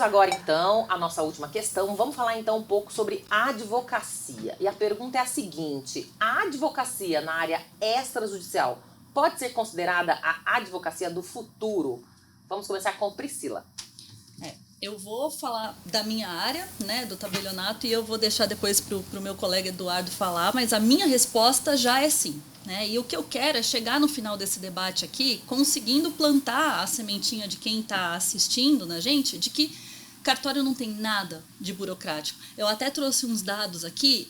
agora então a nossa última questão. Vamos falar então um pouco sobre advocacia. E a pergunta é a seguinte: a advocacia na área extrajudicial pode ser considerada a advocacia do futuro? Vamos começar com Priscila. Eu vou falar da minha área, né, do tabelionato, e eu vou deixar depois para o meu colega Eduardo falar, mas a minha resposta já é sim. Né? E o que eu quero é chegar no final desse debate aqui conseguindo plantar a sementinha de quem está assistindo na gente, de que cartório não tem nada de burocrático. Eu até trouxe uns dados aqui.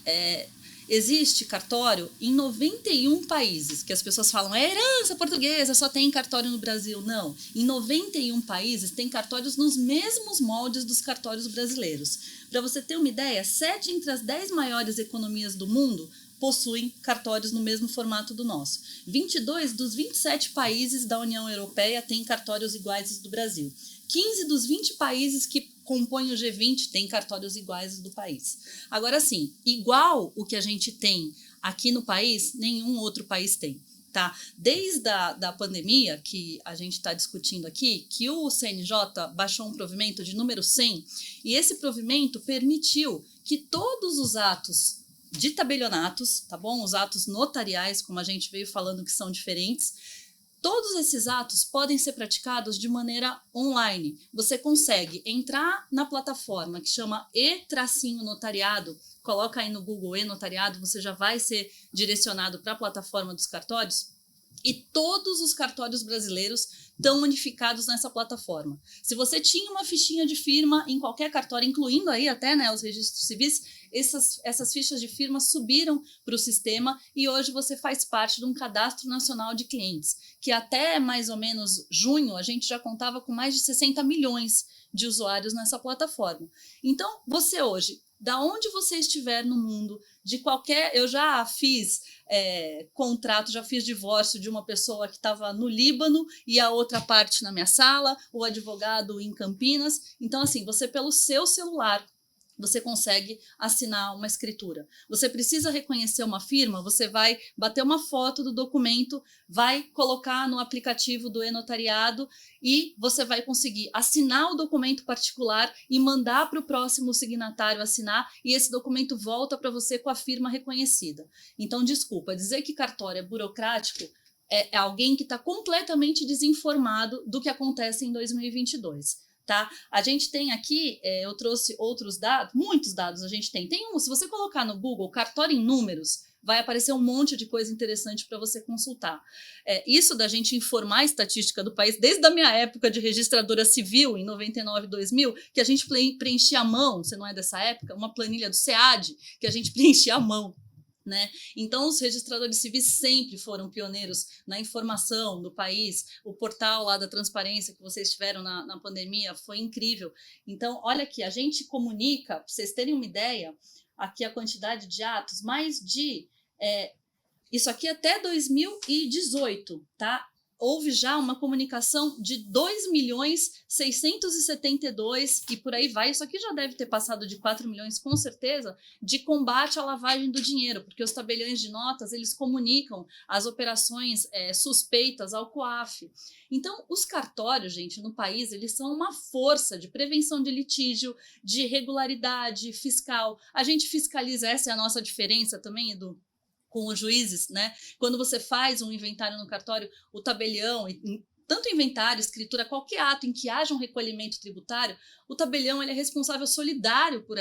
Existe cartório em 91 países, que as pessoas falam, é herança portuguesa, só tem cartório no Brasil. Não, em 91 países tem cartórios nos mesmos moldes dos cartórios brasileiros. Para você ter uma ideia, 7 entre as 10 maiores economias do mundo possuem cartórios no mesmo formato do nosso. 22 dos 27 países da União Europeia têm cartórios iguais aos do Brasil. 15 dos 20 países que compõem o G20 têm cartórios iguais aos do país. Agora sim, igual o que a gente tem aqui no país, nenhum outro país tem. Tá? Desde a pandemia, que a gente está discutindo aqui, que o CNJ baixou um provimento de número 100, e esse provimento permitiu que todos os atos de tabelionatos, tá bom? Os atos notariais, como a gente veio falando que são diferentes, todos esses atos podem ser praticados de maneira online. Você consegue entrar na plataforma que chama e-notariado, coloca aí no Google e-notariado, você já vai ser direcionado para a plataforma dos cartórios, e todos os cartórios brasileiros estão unificados nessa plataforma. Se você tinha uma fichinha de firma em qualquer cartório, incluindo aí até, né, os registros civis, essas fichas de firma subiram para o sistema e hoje você faz parte de um cadastro nacional de clientes, que até mais ou menos junho a gente já contava com mais de 60 milhões de usuários nessa plataforma. Então, você hoje, da onde você estiver no mundo, de qualquer... Eu já fiz contrato, já fiz divórcio de uma pessoa que estava no Líbano e a outra parte na minha sala, o advogado em Campinas. Então, assim, você pelo seu celular, você consegue assinar uma escritura. Você precisa reconhecer uma firma, você vai bater uma foto do documento, vai colocar no aplicativo do e-notariado e você vai conseguir assinar o documento particular e mandar para o próximo signatário assinar e esse documento volta para você com a firma reconhecida. Então, desculpa, dizer que cartório é burocrático é alguém que está completamente desinformado do que acontece em 2022. Tá? A gente tem aqui, eu trouxe outros dados, muitos dados a gente tem. Se você colocar no Google cartório em números, vai aparecer um monte de coisa interessante para você consultar. Isso da gente informar a estatística do país, desde a minha época de registradora civil, em 99, 2000, que a gente preenchia à mão, você não é dessa época, uma planilha do SEAD, que a gente preenchia à mão. Né? Então, os registradores civis sempre foram pioneiros na informação do país. O portal lá da transparência que vocês tiveram na pandemia foi incrível. Então, olha aqui, a gente comunica, para vocês terem uma ideia, aqui a quantidade de atos, mais de... isso aqui até 2018, tá? Houve já uma comunicação de 2.672 e por aí vai. Isso aqui já deve ter passado de 4 milhões, com certeza, de combate à lavagem do dinheiro, porque os tabeliões de notas, eles comunicam as operações suspeitas ao COAF. Então, os cartórios, gente, no país, eles são uma força de prevenção de litígio, de regularidade fiscal. A gente fiscaliza, essa é a nossa diferença também, Edu, com os juízes, né? Quando você faz um inventário no cartório, o tabelião, tanto inventário, escritura, qualquer ato em que haja um recolhimento tributário, o tabelião ele é responsável solidário por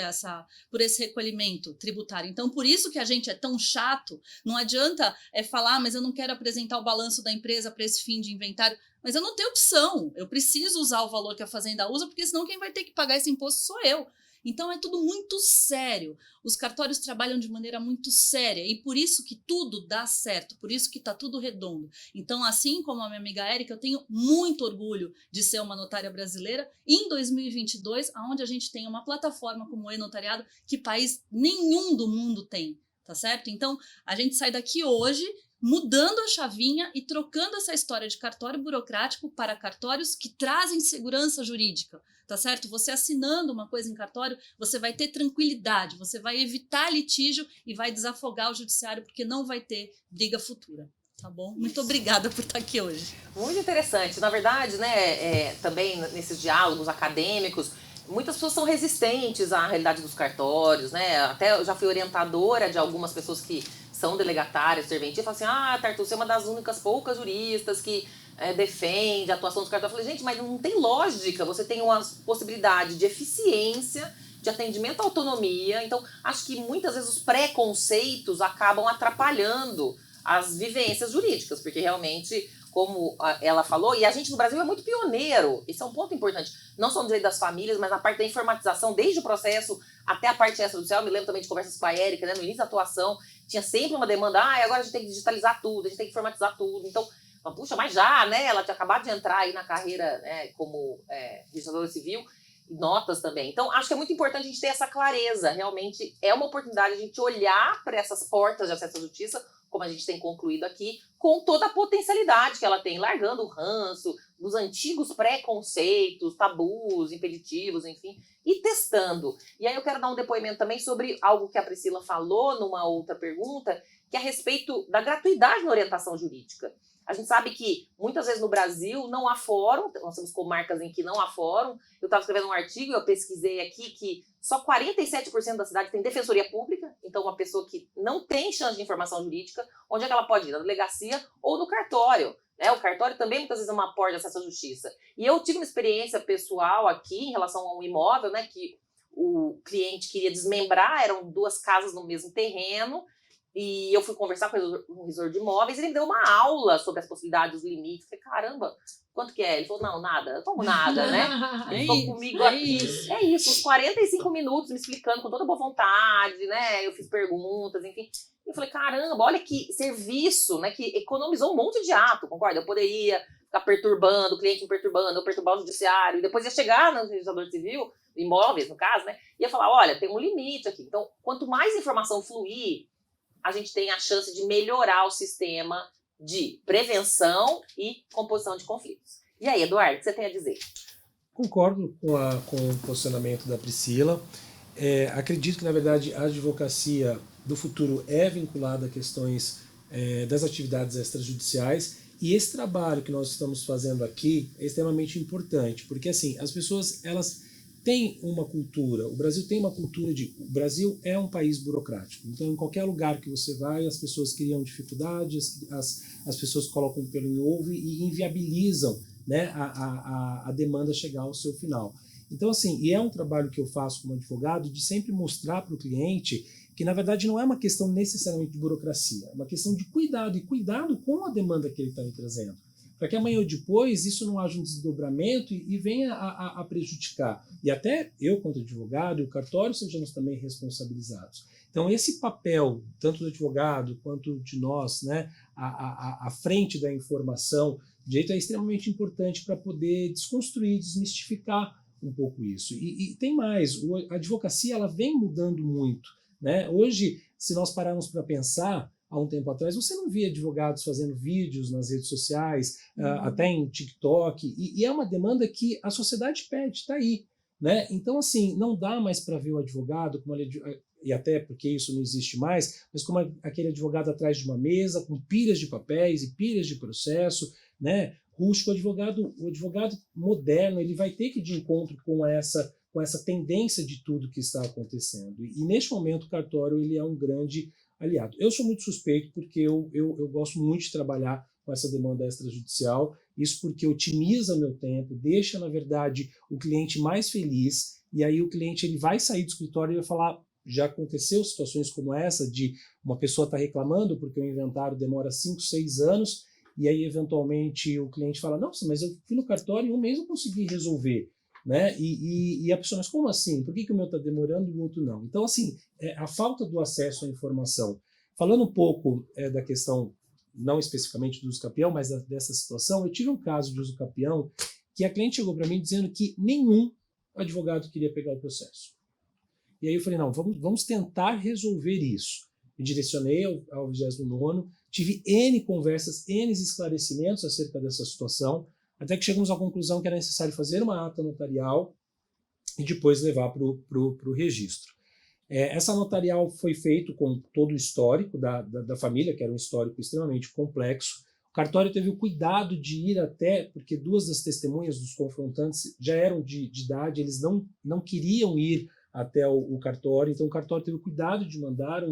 esse recolhimento tributário. Então, por isso que a gente é tão chato, não adianta falar, mas eu não quero apresentar o balanço da empresa para esse fim de inventário, mas eu não tenho opção, eu preciso usar o valor que a fazenda usa, porque senão quem vai ter que pagar esse imposto sou eu. Então, é tudo muito sério. Os cartórios trabalham de maneira muito séria e por isso que tudo dá certo, por isso que está tudo redondo. Então, assim como a minha amiga Érica, eu tenho muito orgulho de ser uma notária brasileira em 2022, onde a gente tem uma plataforma como o e-notariado que país nenhum do mundo tem, tá certo? Então, a gente sai daqui hoje mudando a chavinha e trocando essa história de cartório burocrático para cartórios que trazem segurança jurídica, tá certo? Você assinando uma coisa em cartório, você vai ter tranquilidade, você vai evitar litígio e vai desafogar o judiciário, porque não vai ter briga futura, tá bom? Muito obrigada por estar aqui hoje. Muito interessante. Na verdade, né, também nesses diálogos acadêmicos, muitas pessoas são resistentes à realidade dos cartórios, né? Até eu já fui orientadora de algumas pessoas que são delegatárias, serventias, e falam assim, Tartu, você é uma das únicas poucas juristas que defende a atuação dos cartórios. Eu falei, gente, mas não tem lógica, você tem uma possibilidade de eficiência, de atendimento à autonomia, então acho que muitas vezes os preconceitos acabam atrapalhando as vivências jurídicas, porque realmente, como ela falou, e a gente no Brasil é muito pioneiro, esse é um ponto importante, não só no direito das famílias, mas na parte da informatização, desde o processo até a parte extrajudicial. Eu me lembro também de conversas com a Érica, né, no início da atuação, tinha sempre uma demanda, agora a gente tem que digitalizar tudo, a gente tem que informatizar tudo, então, puxa, mas já, né, ela tinha acabado de entrar aí na carreira, né, como registradora civil, notas também. Então, acho que é muito importante a gente ter essa clareza. Realmente é uma oportunidade de a gente olhar para essas portas de acesso à justiça, como a gente tem concluído aqui, com toda a potencialidade que ela tem, largando o ranço dos antigos preconceitos, tabus, impeditivos, enfim, e testando. E aí eu quero dar um depoimento também sobre algo que a Priscila falou numa outra pergunta, que é a respeito da gratuidade na orientação jurídica. A gente sabe que muitas vezes no Brasil não há fórum, nós temos comarcas em que não há fórum. Eu estava escrevendo um artigo, eu pesquisei aqui que só 47% da cidade tem defensoria pública, então uma pessoa que não tem chance de informação jurídica, onde é que ela pode ir? Na delegacia ou no cartório, né? O cartório também muitas vezes é uma porta de acesso à justiça. E eu tive uma experiência pessoal aqui em relação a um imóvel, né, que o cliente queria desmembrar, eram 2 casas no mesmo terreno, e eu fui conversar com o revisor de imóveis e ele me deu uma aula sobre as possibilidades, os limites. Eu falei, caramba, quanto que é? Ele falou, não, nada. Como nada, né? Ele ficou comigo aqui. É isso, uns 45 minutos me explicando com toda boa vontade, né? Eu fiz perguntas, enfim. Eu falei, caramba, olha que serviço, né? Que economizou um monte de ato, concorda? Eu poderia ficar perturbando, o cliente me perturbando, eu perturbar o judiciário, e depois ia chegar no registrador civil, imóveis, no caso, né? Ia falar, olha, tem um limite aqui. Então, quanto mais informação fluir, a gente tem a chance de melhorar o sistema de prevenção e composição de conflitos. E aí, Eduardo, o que você tem a dizer? Concordo com o posicionamento da Priscila. Acredito que, na verdade, a advocacia do futuro é vinculada a questões das atividades extrajudiciais, e esse trabalho que nós estamos fazendo aqui é extremamente importante, porque assim, as pessoas elas têm uma cultura, o Brasil tem uma cultura o Brasil é um país burocrático, então em qualquer lugar que você vai, as pessoas criam dificuldades, as pessoas colocam pelo em ovo e inviabilizam, né, a demanda chegar ao seu final. Então assim, e é um trabalho que eu faço como advogado de sempre mostrar para o cliente que na verdade não é uma questão necessariamente de burocracia, é uma questão de cuidado, e cuidado com a demanda que ele está trazendo, para que amanhã ou depois isso não haja um desdobramento e venha a prejudicar. E até eu, quanto advogado, e o cartório sejamos também responsabilizados. Então, esse papel, tanto do advogado quanto de nós, né, à frente da informação, direito é extremamente importante para poder desconstruir, desmistificar um pouco isso. E tem mais, a advocacia ela vem mudando muito, né? Hoje, se nós pararmos para pensar, há um tempo atrás, você não via advogados fazendo vídeos nas redes sociais, até em TikTok, e é uma demanda que a sociedade pede, está aí, né? Então, assim, não dá mais para ver o advogado, e até porque isso não existe mais, mas como aquele advogado atrás de uma mesa, com pilhas de papéis e pilhas de processo, né? Rústico, o advogado moderno, ele vai ter que ir de encontro com essa tendência de tudo que está acontecendo. E neste momento o cartório ele é um grande aliado. Eu sou muito suspeito porque eu gosto muito de trabalhar com essa demanda extrajudicial, isso porque otimiza meu tempo, deixa, na verdade, o cliente mais feliz, e aí o cliente ele vai sair do escritório e vai falar, já aconteceu situações como essa, de uma pessoa estar reclamando porque o inventário demora 5, 6 anos, e aí eventualmente o cliente fala, nossa, mas eu fui no cartório e em um mês eu consegui resolver. Né? E a pessoa, mas como assim? Por que o meu está demorando e o outro não? Então, assim, a falta do acesso à informação. Falando um pouco da questão, não especificamente do uso capião, mas dessa situação, eu tive um caso de uso capião que a cliente chegou para mim dizendo que nenhum advogado queria pegar o processo. E aí eu falei, não, vamos tentar resolver isso. Me direcionei ao 29º, tive N conversas, N esclarecimentos acerca dessa situação, até que chegamos à conclusão que era necessário fazer uma ata notarial e depois levar para o registro. Essa notarial foi feita com todo o histórico da família, que era um histórico extremamente complexo, O cartório teve o cuidado de ir até, porque duas das testemunhas dos confrontantes já eram de idade, eles não queriam ir até o cartório, então o cartório teve o cuidado de mandar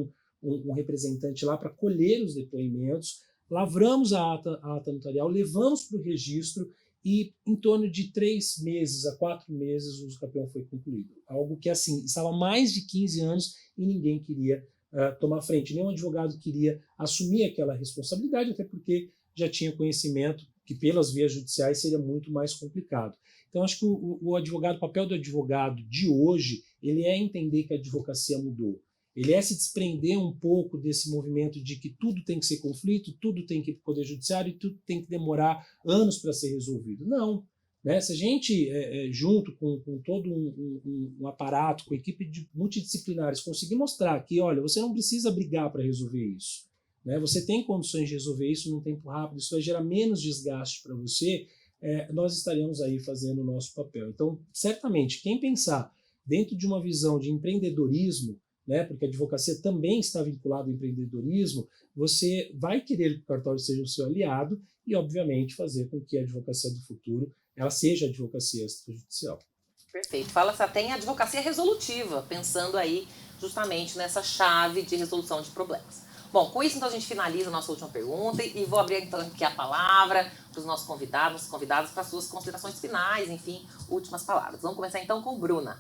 um representante lá para colher os depoimentos, lavramos a ata notarial, levamos para o registro e em torno de 3 meses a 4 meses o usucapião foi concluído. Algo que assim estava há mais de 15 anos e ninguém queria tomar frente, nenhum advogado queria assumir aquela responsabilidade, até porque já tinha conhecimento que pelas vias judiciais seria muito mais complicado. Então acho que o papel do advogado de hoje, ele é entender que a advocacia mudou. Ele é se desprender um pouco desse movimento de que tudo tem que ser conflito, tudo tem que ir para o Poder Judiciário e tudo tem que demorar anos para ser resolvido. Não. Né? Se a gente, junto com todo um aparato, com equipe de multidisciplinares, conseguir mostrar que, olha, você não precisa brigar para resolver isso. Né? Você tem condições de resolver isso num tempo rápido, isso vai gerar menos desgaste para você, nós estaremos aí fazendo o nosso papel. Então, certamente, quem pensar dentro de uma visão de empreendedorismo, né, porque a advocacia também está vinculada ao empreendedorismo, você vai querer que o cartório seja o seu aliado e, obviamente, fazer com que a advocacia do futuro ela seja a advocacia extrajudicial. Perfeito. Fala-se até em advocacia resolutiva, pensando aí justamente nessa chave de resolução de problemas. Bom, com isso, então, a gente finaliza a nossa última pergunta e vou abrir, então, aqui a palavra para os nossos convidados, para suas considerações finais, enfim, últimas palavras. Vamos começar, então, com Bruna.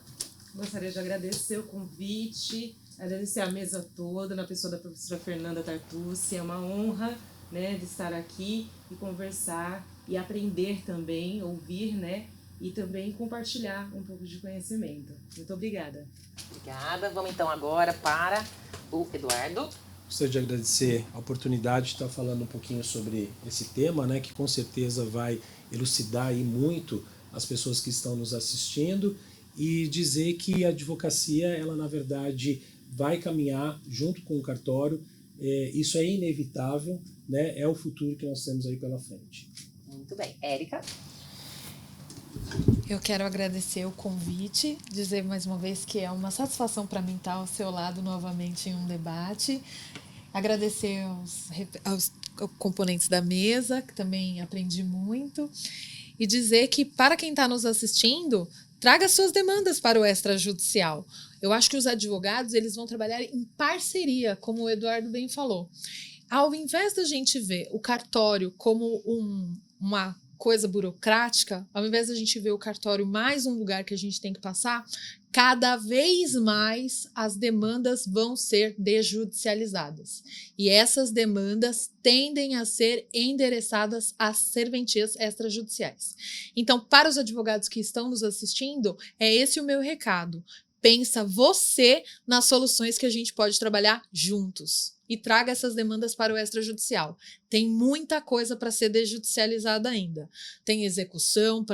Gostaria de agradecer o convite, agradecer a mesa toda, na pessoa da professora Fernanda Tartucci. É uma honra, né, de estar aqui e conversar e aprender também, ouvir, né, e também compartilhar um pouco de conhecimento. Muito obrigada. Obrigada. Vamos, então, agora para o Eduardo. Gostaria de agradecer a oportunidade de estar falando um pouquinho sobre esse tema, né, que com certeza vai elucidar aí muito as pessoas que estão nos assistindo, e dizer que a advocacia, ela na verdade vai caminhar junto com o cartório, isso é inevitável, né? É o futuro que nós temos aí pela frente. Muito bem. Érica? Eu quero agradecer o convite, dizer mais uma vez que é uma satisfação para mim estar ao seu lado novamente em um debate, agradecer aos componentes da mesa, que também aprendi muito, e dizer que para quem está nos assistindo, traga suas demandas para o extrajudicial. Eu acho que os advogados eles vão trabalhar em parceria, como o Eduardo bem falou. Ao invés da gente ver o cartório como uma coisa burocrática, ao invés da gente ver o cartório mais um lugar que a gente tem que passar, cada vez mais as demandas vão ser desjudicializadas. E essas demandas tendem a ser endereçadas às serventias extrajudiciais. Então, para os advogados que estão nos assistindo, é esse o meu recado. Pensa você nas soluções que a gente pode trabalhar juntos. E traga essas demandas para o extrajudicial. Tem muita coisa para ser desjudicializada ainda. Tem execução,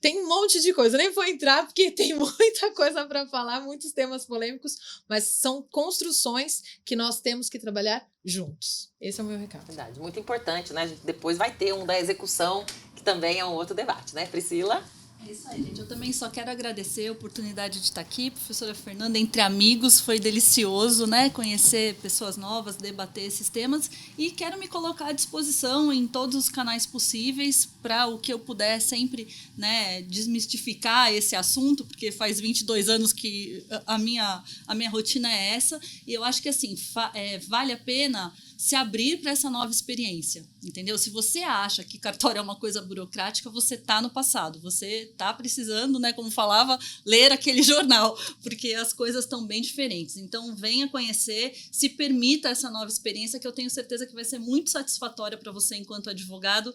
tem um monte de coisa. Nem vou entrar porque tem muita coisa para falar, muitos temas polêmicos, mas são construções que nós temos que trabalhar juntos. Esse é o meu recado. Verdade, muito importante, né? Depois vai ter um da execução, que também é um outro debate, né? Priscila? É isso aí, gente. Eu também só quero agradecer a oportunidade de estar aqui. Professora Fernanda, entre amigos, foi delicioso, né? Conhecer pessoas novas, debater esses temas. E quero me colocar à disposição em todos os canais possíveis para o que eu puder sempre, né, desmistificar esse assunto, porque faz 22 anos que a minha rotina é essa. E eu acho que, assim, vale a pena se abrir para essa nova experiência, entendeu? Se você acha que cartório é uma coisa burocrática, você está no passado, você está precisando, né, como falava, ler aquele jornal, porque as coisas estão bem diferentes. Então, venha conhecer, se permita essa nova experiência, que eu tenho certeza que vai ser muito satisfatória para você enquanto advogado,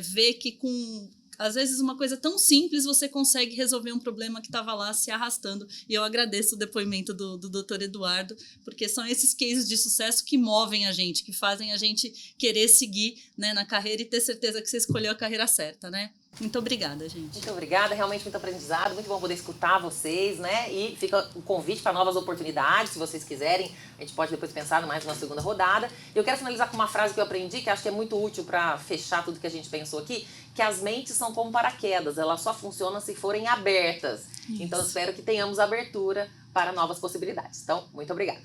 ver que com às vezes uma coisa tão simples você consegue resolver um problema que estava lá se arrastando. E eu agradeço o depoimento do Dr. Eduardo, porque são esses cases de sucesso que movem a gente, que fazem a gente querer seguir, né, na carreira e ter certeza que você escolheu a carreira certa, né? Muito obrigada, gente. Muito obrigada, realmente muito aprendizado, muito bom poder escutar vocês, né? E fica o convite para novas oportunidades, se vocês quiserem, a gente pode depois pensar mais numa segunda rodada. Eu quero finalizar com uma frase que eu aprendi, que acho que é muito útil para fechar tudo que a gente pensou aqui, que as mentes são como paraquedas, elas só funcionam se forem abertas. Isso. Então, eu espero que tenhamos abertura para novas possibilidades. Então, muito obrigada.